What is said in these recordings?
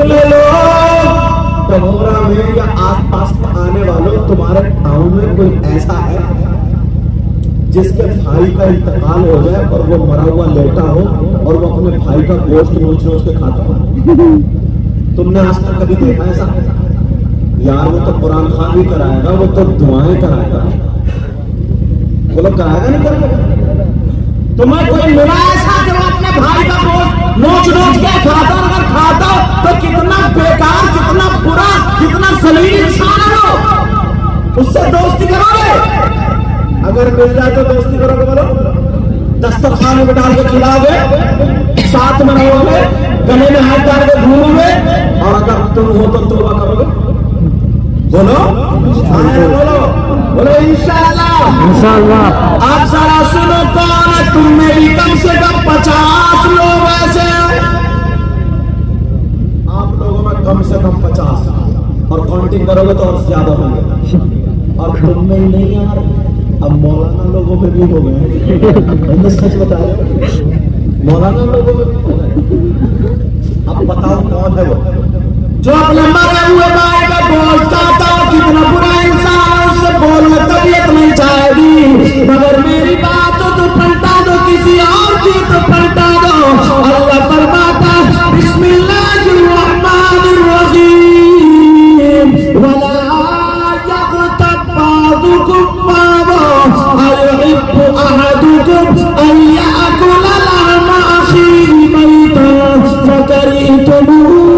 इसलिए लोग टमोरा में या आसपास में आने वालों, तुम्हारे गांव में कोई ऐसा है जिसके भाई का इंतकाल हो जाए और वो मरा हुआ लेटा हो और वो अपने भाई का गोश्त नोच नोच के खाता हो? तुमने आज तक कभी देखा ऐसा? यार वो तो कुरान खान भी कराएगा, वो तो दुआएं कराएगा, वो लोग कराएगा नहीं करेगा? तुम्हें कोई मिला ऐसा जो अपने भाई का गोश्त नोच नोच के खाता? अगर खाता तो कितना बेकार, कितना बुरा, कितना जलील इंसान है वो। उससे दोस्ती करोगे? अगर मिल जाए तो दोस्ती करोगे? बोलो। दस्तरखान में डाल के खिलाओगे, साथ में रहोगे, गले में हाथ डाल के घूमोगे, और अगर तुम हो तो तौबा करोगे? बोलो बोलो बोलो इंशाअल्लाह। इंशाअल्लाह। आप जरा सुनो, कौन है तुम में भी कम से कम 50 लोग ऐसे हैं? आप लोगों में कम से कम 50, और काउंटिंग करोगे तो और ज्यादा होंगे। और तुम में ही नहीं यार, अब मौलाना लोगों में भी हो गए। सच बता रहे हो, मौलाना लोगों में भी हो गए। अब बताओ कौन है वो जो अपने मरे हुए भाई का गोश्त खाता हो? कितना बुरा इंसान है, उससे बोलने तबीयत नहीं चाहेगी। मगर मेरी बात हो तो पलटा दो, किसी और की तो पलटा दो। अल्लाह फरमाता बिस्मिल्लाहिर्रहमानिर्रहीम, वला यग़्तब बादुकुम बादा अयुहिब्बु अहदुकुम अन याकुला लहमा अखीहि मैतन फकरिहतमूह।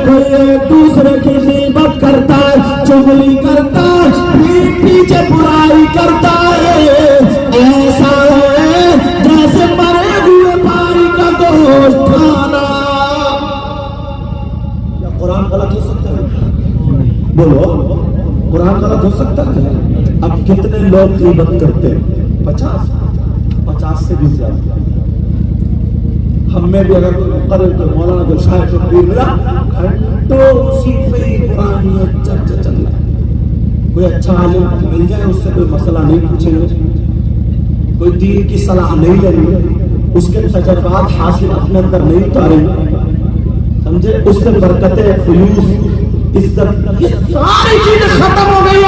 कोई एक दूसरे की गीबत करता है, चुगली करता है, पीठ पीछे बुराई करता है, ऐसा है जैसे मरे हुए भाई का गोश्त खाना। क्या कुरान गलत हो सकता है? बोलो, कुरान गलत हो सकता है? अब कितने लोग गीबत करते हैं? 50 से भी ज्यादा। हमें भी अगर कोई मौलाना को शायद पीर मिला, घंटों उसी पे ही पुरानी चर्चा चल रहा है। कोई अच्छा आलिम मिल जाए, उससे कोई मसला नहीं पूछेंगे, कोई दीन की सलाह नहीं लेंगे, उसके तजर्बात हासिल अपने अंदर नहीं उतारेंगे, समझे? उससे बरकतें, फुयूस, इज्जत, ये सारी चीजें खत्म हो गई।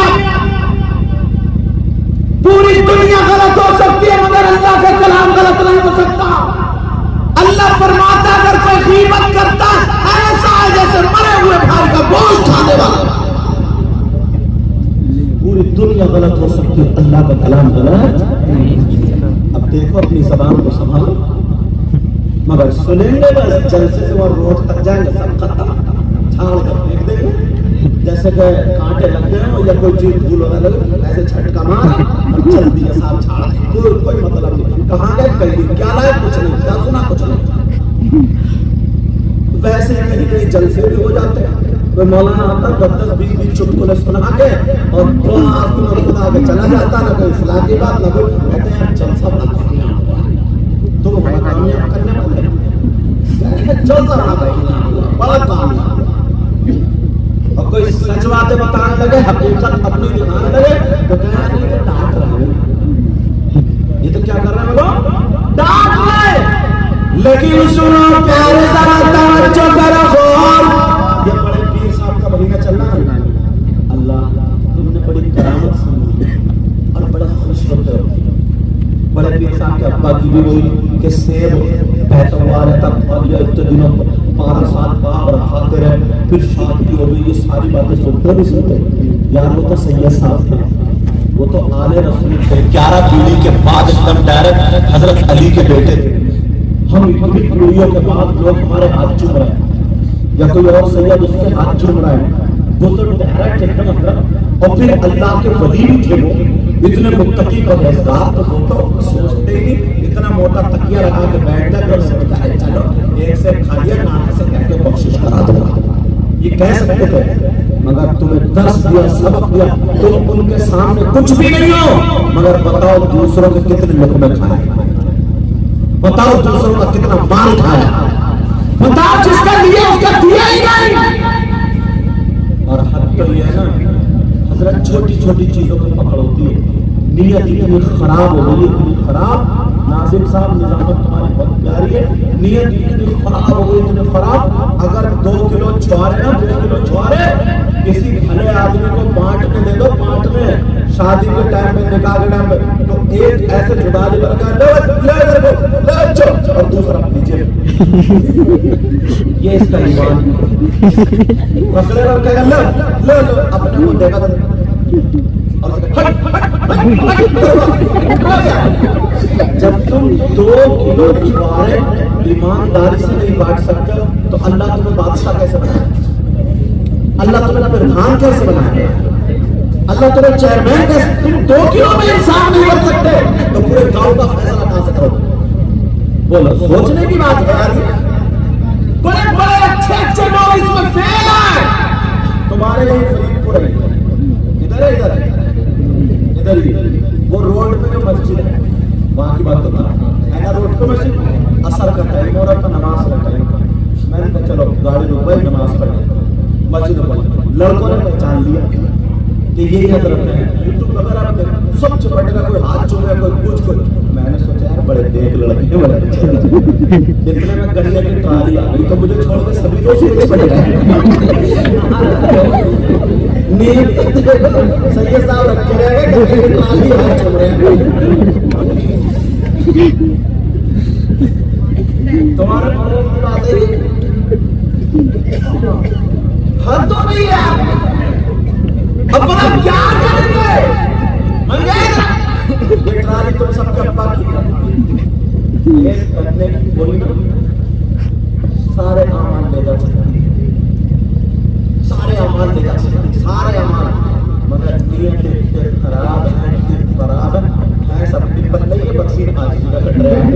पूरी दुनिया गलत हो सकती है मगर अल्लाह का कलाम गलत नहीं हो सकता। अल्लाह फरमाता अगर कोई गीबत करता ऐसा है जैसे मरे हुए भाई का गोश्त खाने वाला। पूरी दुनिया गलत हो सकती है, अल्लाह का कलाम गलत। अब देखो अपनी जबान को संभालो, मगर सुनेंगे बस, जलसे से और रोड तक जाएंगे सब खत्म, छाड़ कर फेंक देंगे जैसे कि कांटे लग गए हो या कोई चीज धूल होने लगे, ऐसे झटका मार और चल दिया साहब, छाड़ कोई मतलब नहीं। कहाँ गए, कहीं क्या लाए, कुछ नहीं, क्या सुना, कुछ नहीं। वैसे कहीं कहीं जलसे भी हो जाते हैं। कोई मौलाना आता 10-20 चुटकुले सुना के और खुदा आगे चला जाता, ना कोई इस्लाम की बात, ना कोई, कहते हैं जलसा तुम बड़ा कामयाब करने वाले, जलसा बड़ा कामयाब। और कोई सच बातें बताने लगे, हकीकत अपनी दिखाने लगे तो कहना ये तो डांट रहे हैं, ये तो क्या कर रहे हैं लोग, डांट रहे। लेकिन सुनो प्यारे, जरा तवज्जो करो गौर, ये बड़े पीर साहब का महीना चल रहा है। अल्लाह तुमने बड़ी करामत सुनी और बड़ा खुश होते हो। बड़े पीर साहब के अब्बा की भी वही कि सेब बहता हुआ रहता, इतने दिनों 12 साल बाप और खाते रहे, फिर शादी हो गई, ये सारी बातें सुनते भी सुनते। यार वो तो सैयद साहब थे, वो तो आले रसूल थे, 11 पीढ़ी के बाद एकदम डायरेक्ट हजरत अली के बेटे थे। हम इतनी पीढ़ियों के बाद लोग हमारे हाथ चूम रहे हैं या कोई और सैयद उसके हाथ चूम रहे हैं, वो तो डायरेक्ट एकदम अंदर। और फिर अल्लाह के वली भी थे, वो इतने मुत्तकी और रहज़गार, तो वो तो सोचते ही इतना मोटा तकिया लगा के बैठ गए और सोचता है चलो एक से खाइए, नाना से कह के बख्शिश करा दूंगा, ये कह सकते थे। मगर तुम्हें दर्स दिया, सबक दिया, तुम उनके सामने कुछ भी नहीं हो। मगर बताओ दूसरों के कितने लुक़मे खाए, बताओ दूसरों का कितना माल खाया, बताओ जिसका लिया उसका दिया ही नहीं। और हद तो ये है ना हजरत, छोटी छोटी चीजों को पकड़ होती है, नीयत इतनी खराब हो गई, इतनी खराब। नाजिम साहब निजामत तुम्हारी बहुत प्यारी है, नीयत इतनी खराब हो गई, इतनी खराब, अगर 2 किलो छुआरे ना 2 किलो छुआरे किसी भले आदमी को बांट के दे दो, बांट में शादी के टाइम में, निकाह के टाइम में, तो एक ऐसे जुदा दे लड़का ले चो और दूसरा नीचे। ये इसका ईमान पकड़े और कहेगा ले अपने को देखा और जब तुम 2 किलो छुआरे ईमानदारी से नहीं बांट सकते हो तो अल्लाह तुम्हें बादशाह कैसे बनाए? अल्लाह तुम्हें प्रधान कैसे बनाए? अल्लाह तुम्हें चेयरमैन कैसे? तुम 2 किलो में इंसान नहीं बन सकते तो पूरे गांव का फैसला कहां से करोगे? बोलो, सोचने की बात है यार। बड़े बड़े अच्छे लोग इसमें फेल हैं। तुम्हारे लिए फरीदपुर है, इधर है, इधर ही वो रोड पे जो मस्जिद है वहां की बात बता है ना, रोड पे मस्जिद, असर का टाइम और अपना नमाज का टाइम, मैंने कहा चलो गाड़ी रुकवाई, नमाज पढ़े, मस्जिद में लड़कों ने पहचान लिया कि ये हजरत है। यूट्यूब अगर आप सब चपटेगा, कोई हाथ चूमेगा, कोई कुछ कोई, मैंने सोचा यार बड़े देख लड़के बड़े इतने में गलिया की ट्राली आ गई तो मुझे छोड़ के सभी दोस्त सीधे पड़ेगा। सही साहब रखे रहेगा, गलिया की ट्राली हाथ चूम रहे हैं। तुम्हारे की बात है, हद तो नहीं है। अब बड़ा क्या करेंगे? मर जाएगा ये ट्राली, तुम सबके अब्बा की ये करने की बोली ना, सारे अमान ले जा सकते, सारे अमान ले जा सकते, सारे अमान, मगर नीयत इतने खराब है, इतने खराब है सबकी पल्ले ये बक्सीन आज का कट रहे हैं।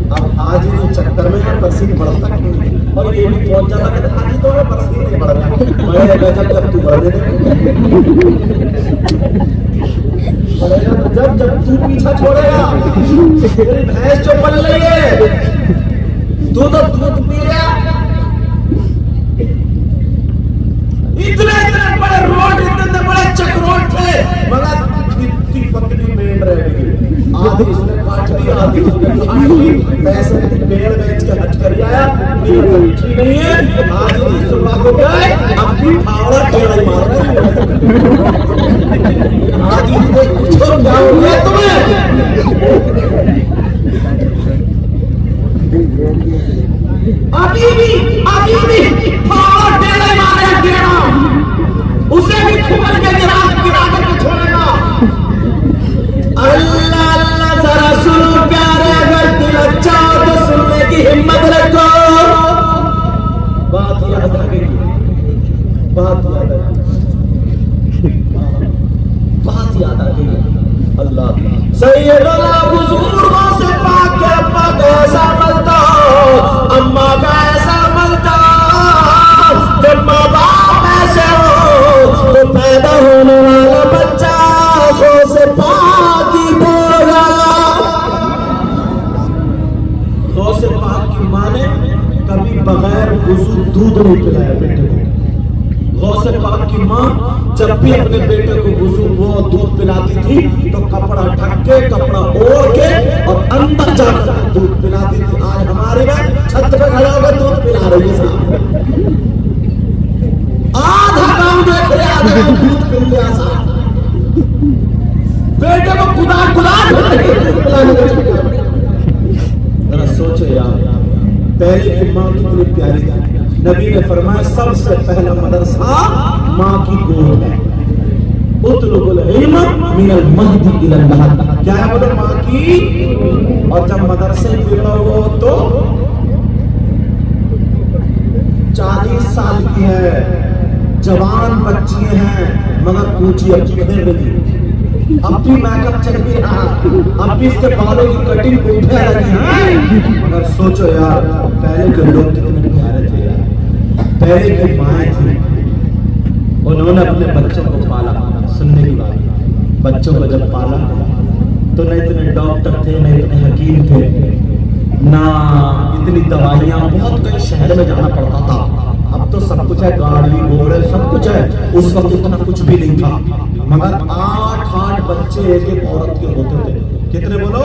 अब आज ही चक्कर में है बक्सीन बढ़ता क्यों? और ये भी पहुंच जाता है आज तो है बक्सीन नहीं बढ़ रहा, मैं जब तू बढ़ जब तू पीछा छोड़ेगा, तेरी भैंस जो पल रही है, दूध पी रहा, इतने बड़े रोड, इतने बड़े चक्रोट थे, मगर इतनी पतली मेड़ रहेगी, आधी इसने काट दी, आधी इसने काट दी, पैसे पेड़ बेच के हट कर आया, अच्छी नहीं है, आज ही सुबह को गए, अपनी फावड़ा टेढ़ा मार रहे हैं। आज ही पूछो क्या हो गया तुम्हें? अभी भी फावड़ा टेढ़ा मारे, टेढ़ा उसे भी ठुकर के गिरा करके छोड़ेगा। अल्लाह अल्लाह जरा सुनो प्यारे, अगर दिल अच्छा हो तो सुनने की हिम्मत रखो। बात याद आ गई, बात याद आ गई। अल्लाह सैयदना बुजुर्गों से पाक के अब्बा का ऐसा मलता हो, अम्मा का ऐसा मलता हो, जब माँ बाप ऐसे हो तो पैदा होने वाला बच्चा आंखों से पाक ही होगा। गौ से पाक की माँ ने कभी बगैर वुजू दूध नहीं पिलाया बेटे को। गौ से पाक की माँ जब भी अपने बेटे को वुजू वो दूध पिलाती थी तो कपड़ा ढक के, कपड़ा ओढ़ के और अंदर जाकर दूध पिलाती थी। आज हमारे में छत पे खड़ा होकर दूध पिला रही है साहब, आधा काम देख रहे, आधा काम दूध पिल लिया साहब, बेटे को खुदा दूध पिलाने का चक्कर। जरा सोचो यार, पहले की माँ कितनी प्यारी थी। नबी ने फरमाया सबसे पहला मदरसा माँ की गोद है। उतलुबुल इल्म मिनल महदी इलल महद, क्या है बोलो माँ की। और जब मदरसे बिगड़ो तो 40 साल की है, जवान बच्ची हैं, मगर पूछी अब कितने बनी, अब भी मेकअप चल भी रहा, अब भी इसके बालों की कटिंग उठे लगी है। मगर सोचो यार, पहले के लोग कितने प्यारे थे यार, पहले की माएँ थी, उन्होंने अपने बच्चों को पाला। सुनने की बात, बच्चों को जब पाला तो न इतने डॉक्टर थे, न इतने हकीम थे, ना इतनी दवाइयाँ, बहुत कई शहर में जाना पड़ता था। अब तो सब कुछ है, गाड़ी घोड़े सब कुछ है, उस वक्त इतना कुछ भी नहीं था। मगर 8 बच्चे एक एक औरत के होते थे। कितने बोलो?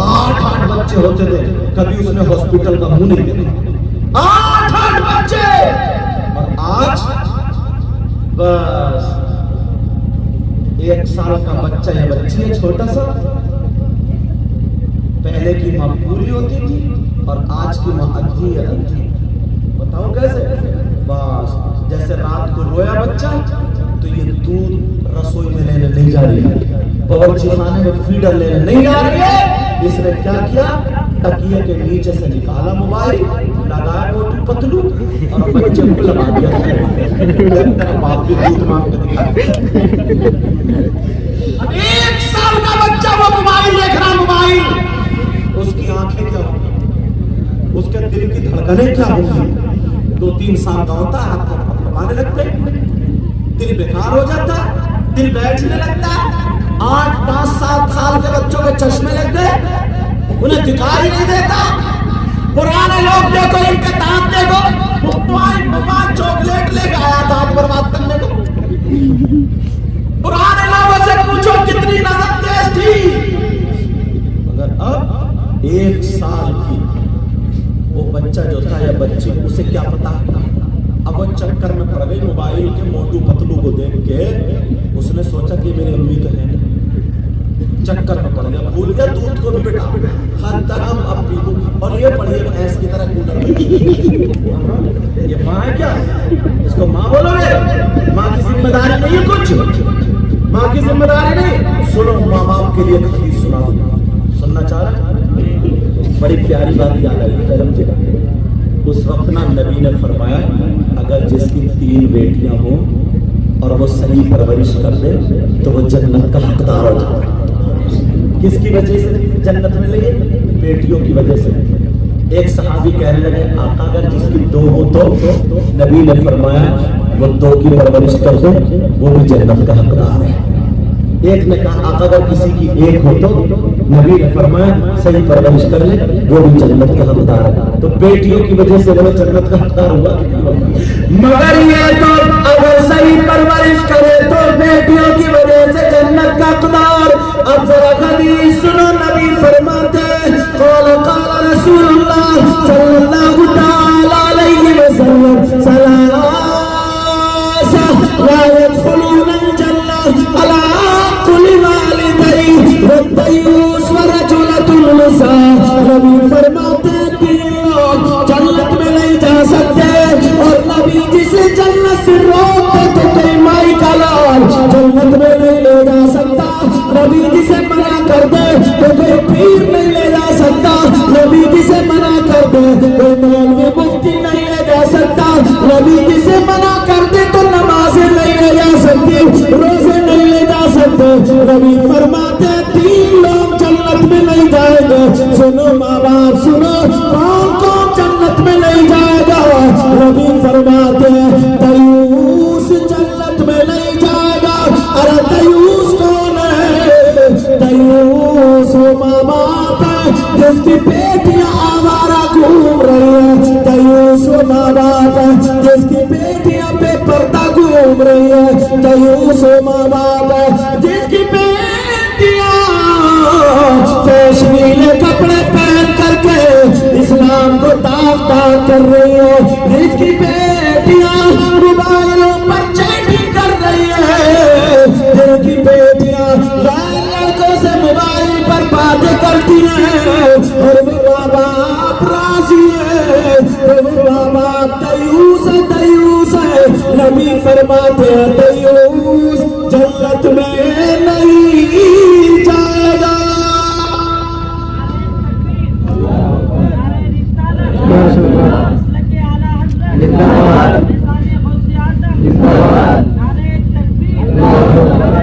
8 बच्चे होते थे, कभी उसने हॉस्पिटल का मुंह नहीं देखा। 8 बच्चे। और आज बस 1 साल का बच्चा या बच्ची है, छोटा सा। पहले की माँ पूरी होती थी और आज की माँ अद्धी है, अद्धी। बताओ कैसे? बस जैसे रात को रोया बच्चा तो ये दूध रसोई में लेने नहीं जा रही है, बावर्ची खाने में फीडर लेने नहीं जा रही है। इसने क्या किया? तकिए के नीचे से निकाला मोबाइल, लगाया मोटू पतलू और बच्चे को लगा दिया। बाप भी दूध मांग के दिखा। 1 साल का बच्चा वो मोबाइल देख रहा, मोबाइल। उसकी आंखें क्या होंगी, उसके दिल की धड़कनें क्या होंगी? 2-3 साल का होता है, हाथ थपथपाने लगते, दिल बेकार हो जाता, दिल बैठने लगता। 8, 5, 7 साल के बच्चों के चश्मे लग गए, उन्हें दिखाई नहीं देता। पुराने लोग देखो, इनके दांत देखो, मोबाइल चॉकलेट लेके आया दांत बर्बाद करने को। पुराने लोगों से पूछो कितनी नजर तेज थी। मगर अब 1 साल की वो बच्चा जो था या बच्ची, उसे क्या पता? अब वो चक्कर में पड़ गई मोबाइल के मोटू पतलू को देख के। उसने सोचा कि मेरी अम्मी तो है, चक्कर में पड़ गया, भूल गया दूध को भी बेटा खत्म, अब पी दूं। और ये पढ़िए भैंस की तरह कूलर में। ये माँ है क्या? इसको माँ बोलोगे? माँ की जिम्मेदारी नहीं है कुछ, माँ की जिम्मेदारी नहीं। सुनो, माँ बाप के लिए हदीस सुना, सुनना चाह रहे? बड़ी प्यारी बात याद आई करम जी। उस वक्त ना नबी ने फरमाया, अगर जिसकी 3 बेटियां हो और वो सही परवरिश कर दे तो वो जन्नत का हकदार हो जाए। किसकी वजह से जन्नत मिलेगी? बेटियों की वजह से। एक सहाबी कहने लगे, आका अगर जिसकी 2 हो तो नबी ने फरमाया वो 2 की परवरिश कर दे, वो भी जन्नत का हकदार है। एक ने कहा, आका अगर किसी की 1 हो तो नबी ने फरमाया सही परवरिश कर ले, वो भी जन्नत का हकदार है। तो बेटियों की वजह से वो जन्नत का हकदार हुआ। मगर ये तो अगर सही परवरिश करे तो बेटियों की वजह से जन्नत का हकदार। अब जरा हदीस सुनो, नबी फरमाते क़ाल क़ाल रसूलुल्लाह सल्लल्लाहु तआला अलैहि वसल्लम सलासा ला यदखुलूनल जन्नह अला कुल्ली वालिदैहि वद्दयूस वरजुलतुन निसा। नबी फरमाते 3 लोग जन्नत में नहीं जा सकते। और नबी जिसे जन्नत से रोकते तो कोई माई का लाल जन्नत में नहीं ले जा सकता। नबी जिसे मना कर दे तो कोई पीर नहीं ले जा सकता। नबी जिसे मना कर दे कोई मौलवी मुफ्ती नहीं ले जा सकता। नबी जिसे मना कर दे तो नमाजें नहीं ले जा सकती, रोजे नहीं ले जा सकते। नबी फरमाते 3 लोग जन्नत में नहीं जाएंगे। सुनो माँ बाप, सुनो, कौन कौन जन्नत में नहीं जाएगा? नबी फरमाते दयूस जन्नत में नहीं जाएगा। अरे दयूस कौन है? दयूस वो माँ बाप है जिसकी बेटियां आवारा घूम रही है। दयूस वो माँ बाप है जिसकी बेटियां बेपर्दा घूम रही है। दयूस वो माँ बाप है जिसकी बेटियां फैशनीले कपड़े पहन करके इस्लाम को दाग दाग कर रही है। जिसकी बेटियां मोबाइलों पर चैटिंग कर रही है। जिनकी बेटियां लड़कों से मोबाइल पर बातें करती हैं और वो माँ बाप राजी है, वो माँ बाप दयूस है, दयूस है। नबी फरमाते हैं दयूस जन्नत में नहीं जाएगा।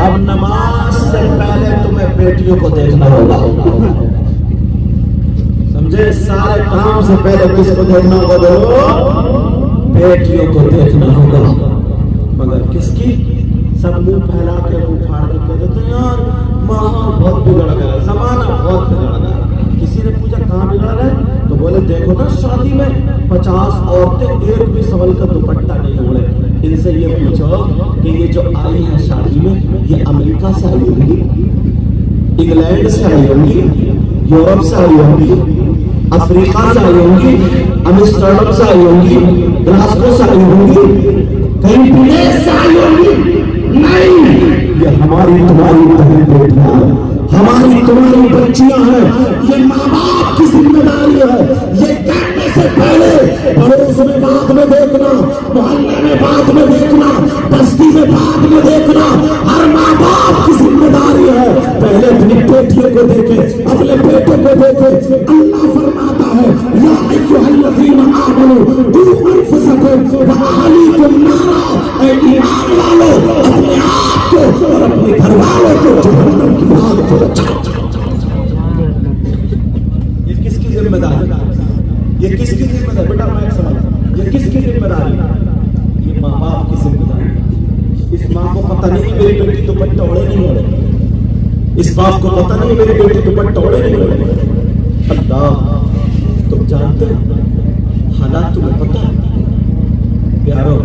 अब नमाज से पहले तुम्हें बेटियों को देखना होगा, समझे? सारे काम से पहले किसको देखना होगा? बोलो, बेटियों को देखना होगा। मगर किसकी? सब मुंह फैला के मुंह फाड़ के कहते थे यार माहौल बहुत बिगड़ गया, जमाना बहुत बिगड़ गया। किसी ने पूछा कहाँ बिगड़ गए? तो बोले देखो ना, शादी में 50 औरतें एक भी सवल का दुपट्टा नहीं ओढ़े। इनसे ये पूछो कि ये जो आई है शादी में, ये अमेरिका से आई होगी? इंग्लैंड से आई होंगी, यूरोप से आई होंगी, अफ्रीका से आई होंगी, अम्स्टर्डम से आई होंगी, ग्लासगो से आई होंगी, कहीं विदेश से आई होंगी। नहीं, ये हमारी तुम्हारी बहन बेटियां, हमारी तुम्हारी बच्चियां हैं। ये माँ बाप की जिम्मेदारी है। ये कहने से पहले पड़ोस में बाद में देखना, मोहल्ले में बाद में देखना, बस्ती में बाद में देखना, हर माँ बाप की जिम्मेदारी है। पहले अपनी बेटियों को देखे, अपने बेटे को देखे। अल्लाह फरमाता है, या अय्युहल्लज़ीना आमनू कू अनफुसकुम व अहलीकुम नारा, ऐ ईमान वालों, अपने आप को और अपने घर वालों को जहन्नम की आग से बचाओ। ये किसकी जिम्मेदारी है? ये किसकी जिम्मेदारी? बेटा मैं समझ, ये किसकी जिम्मेदारी है? ये माँ बाप की जिम्मेदारी है। इस माँ को पता नहीं मेरी बेटी दुपट्टा ओढ़े नहीं ओढ़े, इस बाप को पता नहीं मेरी बेटी दुपट्टा ओढ़े नहीं ओढ़े। अल्लाह, तुम जानते हो हालात, तुम्हें पता है? प्यारो,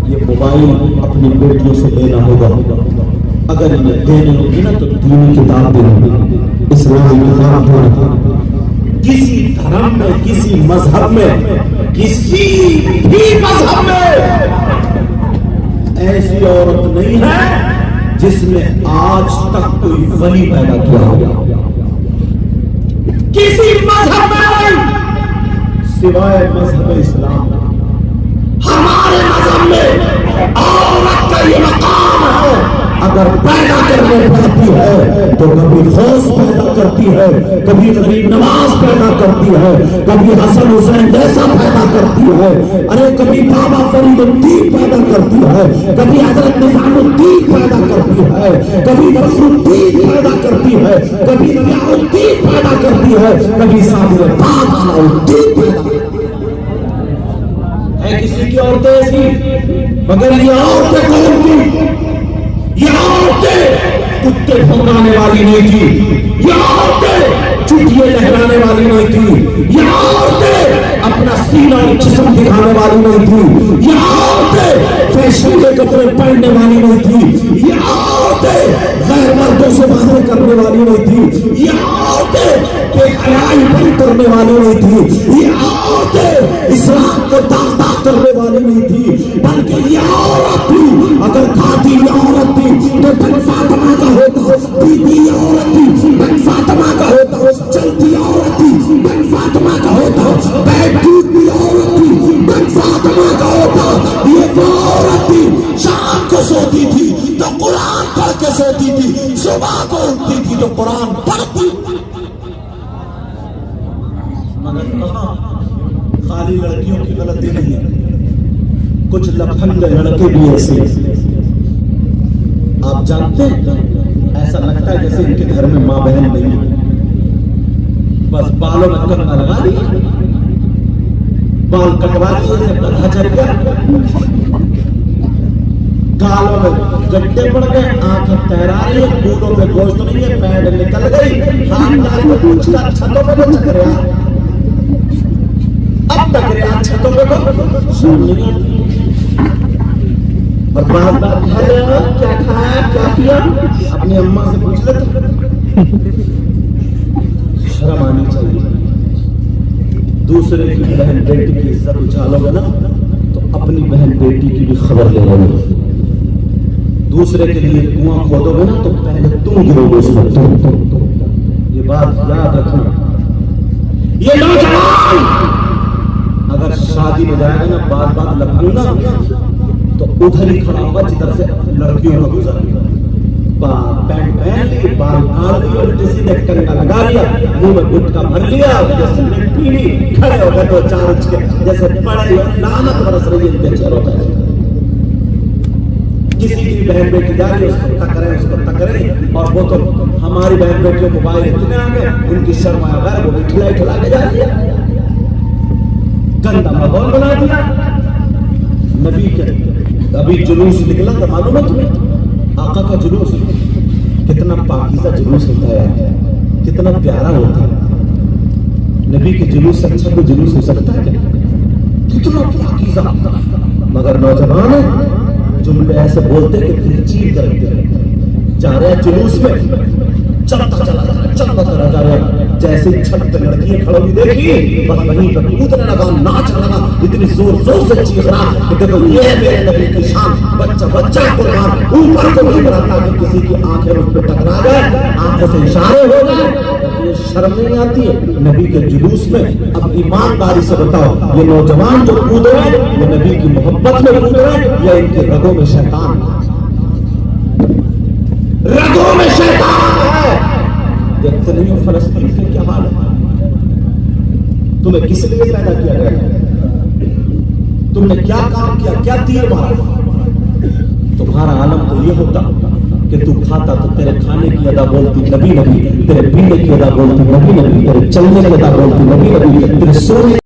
ये मोबाइल अपनी बेटियों से लेना होगा। अगर इन्हें देनी होगी ना तो दीनी किताब देनी होगी, इस्लामी किताब देनी होगी। किसी धर्म में, किसी मजहब में, किसी भी मजहब में ऐसी औरत नहीं है जिसने आज तक कोई वली पैदा किया होगा। किसी मजहब में सिवाय मजहब इस्लाम। हमारे मजहब में औरत का ये मकाम है, अगर पैदा करने पड़ती है तो कभी खौफ पैदा करती है, कभी गरीब नवाज पैदा करती है, कभी हसन हुसैन जैसा पैदा करती है, अरे कभी बाबा फरीदुद्दीन पैदा करती है, कभी हजरत निजामुद्दीन पैदा करती है, कभी फखरुद्दीन पैदा करती है, कभी रियाउद्दीन पैदा करती है, कभी साबिर पाक अलाउद्दीन पैदा करती है। किसी की औरतें ऐसी, मगर ये औरतें कौन थी? ये औरतें कुत्ते भौंकाने वाली नहीं थी, ये औरतें चुटिये लहराने वाली नहीं थी, ये औरतें अपना सीना और जिस्म दिखाने वाली नहीं थी, ये औरतें फैशन के कपड़े पहनने वाली नहीं थी, ये औरतें गैर मर्दों से बातें करने वाली नहीं थी, ये औरतें बेहयाई बंद करने वाली नहीं थी, ये औरतें इस्लाम को दाग करने वाली नहीं थी, बल्कि ये औरत थी। अगर खाती औरत थी तो बन फातिमा का होता, पीती औरत थी बन फातिमा का होता, चलती औरत थी बन फातिमा का होता, बैठती भी औरत थी बन फातिमा का होता। ये वो औरत थी शाम को सोती थी तो कुरान पढ़ के सोती थी, सुबह को उठती थी तो कुरान पढ़ती। मगर कहाँ खाली लड़कियों की गलती नहीं है, कुछ लफंग लड़के भी ऐसे। आप जानते हैं, ऐसा लगता है जैसे इनके घर में मां बहन नहीं है, बस बालों में कंगा लगा दिया, बाल कटवा दिए, जैसे गधा चल गया, गालों में गड्ढे पड़ गए, आंखें तैरा रही है, कूलों में गोश्त नहीं है, पैर निकल गई, हाथ डाल के पूछ का छतों पे तो चक रहा, अब तक रहा छतों पे तो सुन नहीं आती। और बात बात क्या खाया क्या किया अपनी अम्मा से पूछ लेते। शर्म आनी चाहिए। दूसरे की बहन बेटी की इज्जत उछालोगे ना तो अपनी बहन बेटी की भी खबर ले लोगे। दूसरे के लिए कुआं खोदोगे ना तो पहले तुम गिरोगे उसमें, तुम। ये बात याद रखना। ये नौजवान अगर शादी में जाएगा ना बात बात लफंगा तो उधर ही खड़ा होगा जिधर से लड़कियों का गुजर, पैंट पहन ली, बाल काट लिए, उल्टे सीधे कंगा लगा लिया, मुंह में गुटखा भर लिया, सिगरेट पी ली, खड़े हो गए तो चार इंच के जैसे पड़े लानत बरस रही है इनके चेहरों पर। किसी की बहन बेटी जा रही है उसको टकरे, उसको टकरे, और वो तो हमारी बहन बेटियों मोबाइल इतने आ गए उनकी शर्म आया गया, वो भी खिला के जा रही है, गंदा माहौल बना दिया। नबी के अभी जुलूस निकला था, मालूम है तुम्हें? आका का जुलूस कितना पाकीज़ा जुलूस होता है, कितना प्यारा होता है। नबी के जुलूस से अच्छा कोई जुलूस हो सकता है क्या? कितना पाकीज़ा। मगर नौजवान जुमले ऐसे बोलते कि दिल चीर करते जा रहे हैं जुलूस में, चलता चला जा रहा। जैसे छत पे लड़की खड़ी हुई देखी, बस वहीं पर कूदने लगा, नाचने लगा, इतनी जोर से चीख रहा कि देखो ये मेरे नबी की शान, बच्चा कुर्बान ऊपर को नहीं बढ़ाता कि किसी की आंखें उस पर टकरा जाए, आंखों से इशारे हो जाए। ये शर्म नहीं आती है नबी के जुलूस में? अब ईमानदारी से बताओ, ये नौजवान जो कूद रहे हैं, ये नबी की मोहब्बत में कूद रहे हैं या इनके रगों में शैतान? रगों में शैतान है। देखते नहीं हो फलस्तीन के क्या हाल है? तुम्हें किस लिए पैदा किया गया? तुमने क्या काम किया, क्या तीर मारा? तुम्हारा आलम तो ये होता कि तू खाता तो तेरे खाने की अदा बोलती नबी नबी, तेरे पीने की अदा बोलती नबी नबी, तेरे चलने की अदा बोलती नबी नबी, तेरे सोने